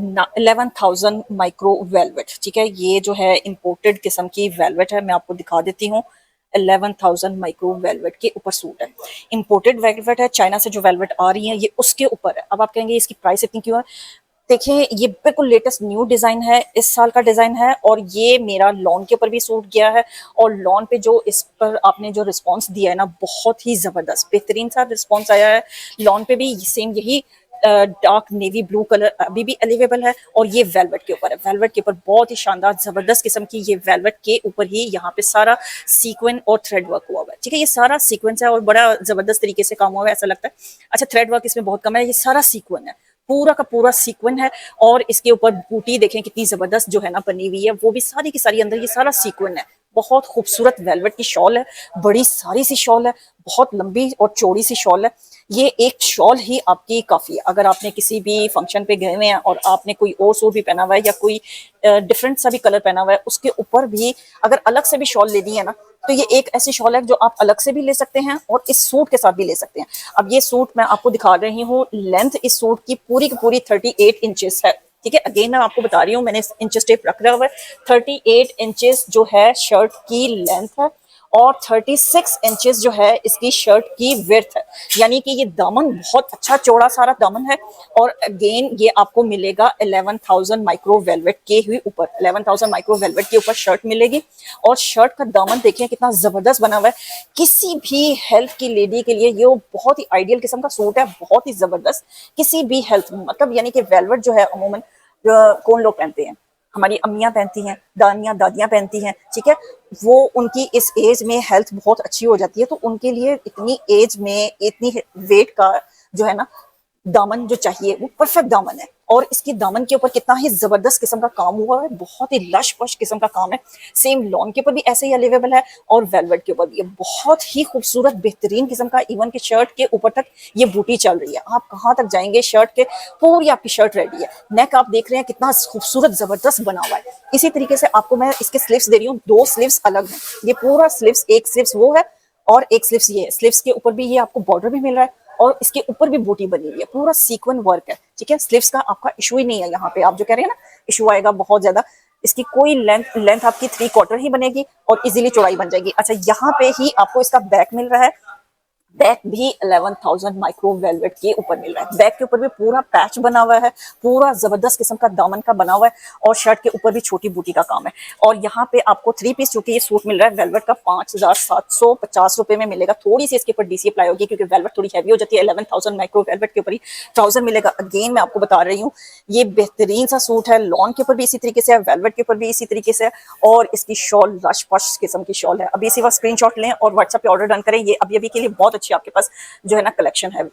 11,000 micro velvet. ठीक है, ये जो है इंपोर्टेड किस्म की वेलवेट है, मैं आपको दिखा देती हूँ। 11,000 माइक्रो वेलवेट के ऊपर सूट है, इंपोर्टेड वेलवेट है, चाइना से जो वेलवेट आ रही है ये उसके ऊपर है। अब आप कहेंगे इसकी प्राइस इतनी क्यों है? देखिए, ये बिल्कुल लेटेस्ट न्यू डिजाइन है, इस साल का डिजाइन है, और ये मेरा लॉन के ऊपर भी सूट गया है। और लॉन पे जो इस पर आपने जो रिस्पांस दिया है ना, बहुत ही जबरदस्त बेहतरीन सा रिस्पांस आया है। लॉन पे भी सेम यही डार्क नेवी ब्लू कलर अभी भी अवेलेबल है, और ये वेलवेट के ऊपर है। वेलवेट के ऊपर बहुत ही शानदार जबरदस्त किस्म की, ये वेलवेट के ऊपर ही यहाँ पे सारा सीक्वेंस और थ्रेड वर्क हुआ हुआ है। ठीक है, ये सारा सीक्वेंस है और बड़ा जबरदस्त तरीके से काम हुआ है, ऐसा लगता है। अच्छा, थ्रेड वर्क इसमें बहुत कम है, ये सारा सीक्वेंस है, पूरा का पूरा सीक्वेंस है। और इसके ऊपर बूटी देखें कितनी जबरदस्त जो है ना बनी हुई है, वो भी सारी की सारी अंदर ये सारा सीक्वेंस है। बहुत खूबसूरत वेलवेट की शॉल है, बड़ी सारी सी शॉल है, बहुत लंबी और चौड़ी सी शॉल है। ये एक शॉल ही आपकी काफी है। अगर आपने किसी भी फंक्शन पे गए हुए हैं और आपने कोई और सूट भी पहना हुआ है या कोई डिफरेंट सा भी कलर पहना हुआ है, उसके ऊपर भी अगर अलग से भी शॉल लेनी है ना, तो ये एक ऐसी शॉल है जो आप अलग से भी ले सकते हैं और इस सूट के साथ भी ले सकते हैं। अब ये सूट मैं आपको दिखा रही हूँ, लेंथ इस सूट की पूरी की पूरी 38 इंचेस है। ठीक है, अगेन मैं आपको बता रही हूँ, मैंने इंचेस टेप रख रहा हुआ है। 38 इंचेस जो है शर्ट की लेंथ है, और 36 इंचेस जो है इसकी शर्ट की विड्थ है। यानी कि ये दामन बहुत अच्छा चौड़ा सारा दामन है। और अगेन ये आपको मिलेगा 11,000 माइक्रो वेलवेट के ही ऊपर, 11,000 माइक्रो वेलवेट के ऊपर शर्ट मिलेगी। और शर्ट का दामन देखिए कितना जबरदस्त बना हुआ है। किसी भी हेल्थ की लेडी के लिए ये बहुत ही आइडियल किस्म का सूट है, बहुत ही जबरदस्त। किसी भी हेल्थ मतलब यानी कि वेलवेट जो है अमूमन कौन लोग पहनते हैं? हमारी अम्मियां पहनती हैं, दानियां दादियां पहनती हैं। ठीक है, वो उनकी इस एज में हेल्थ बहुत अच्छी हो जाती है, तो उनके लिए इतनी एज में इतनी वेट का जो है ना दामन जो चाहिए वो परफेक्ट दामन है। और इसकी दामन के ऊपर कितना ही जबरदस्त किस्म का काम हुआ है, बहुत ही लश पश किस्म का काम है। सेम लॉन के ऊपर भी ऐसे ही अवेलेबल है और वेलवेट के ऊपर भी। बहुत ही खूबसूरत बेहतरीन किस्म का, इवन की शर्ट के ऊपर तक ये बूटी चल रही है। आप कहाँ तक जाएंगे, शर्ट के पूरी आपकी शर्ट रेडी है। नेक आप देख रहे हैं कितना खूबसूरत जबरदस्त बना हुआ है। इसी तरीके से आपको मैं इसके स्लीव्स दे रही हूँ, 2 स्लीव्स अलग है। ये पूरा स्लीव्स, एक स्लीव्स वो है और एक स्लीव्स ये है। स्लीव्स के ऊपर भी ये आपको बॉर्डर भी मिल रहा है और इसके ऊपर भी बूटी बनी हुई है, पूरा सीक्वेंस वर्क है। ठीक है, स्लीव्स का आपका इशू ही नहीं है। यहाँ पे आप जो कह रहे हैं ना इशू आएगा बहुत ज्यादा, इसकी कोई लेंथ आपकी 3/4 ही बनेगी और इजीली चौड़ाई बन जाएगी। अच्छा, यहाँ पे ही आपको इसका बैक मिल रहा है। बैक भी 11,000 माइक्रो वेलवेट के ऊपर मिल रहा है। बैक के ऊपर भी पूरा पैच बना हुआ है, पूरा जबरदस्त किस्म का दामन का बना हुआ है, और शर्ट के ऊपर भी छोटी बूटी का काम है। और यहाँ पे आपको 3 पीस चूंकि ये सूट मिल रहा है वेलवेट का 5,750 रुपए में मिलेगा। थोड़ी सी इसके ऊपर डीसी अप्लाई होगी क्योंकि वेलवेट थोड़ी हैवी हो जाती है। 11,000 माइक्रो वेलवेट के ऊपर ही ट्राउजर मिलेगा। अगेन मैं आपको बता रही हूँ, ये बेहतरीन सा सूट है। लॉन के ऊपर भी इसी तरीके से है, वेलवेट के ऊपर भी इसी तरीके से है, और इसकी शॉल रश पश किस्म की शॉल है। अभी इसी वक्त स्क्रीनशॉट लें और व्हाट्सएप पे ऑर्डर डन करें। ये अभी अभी के लिए बहुत अच्छी आपके पास जो है ना कलेक्शन है।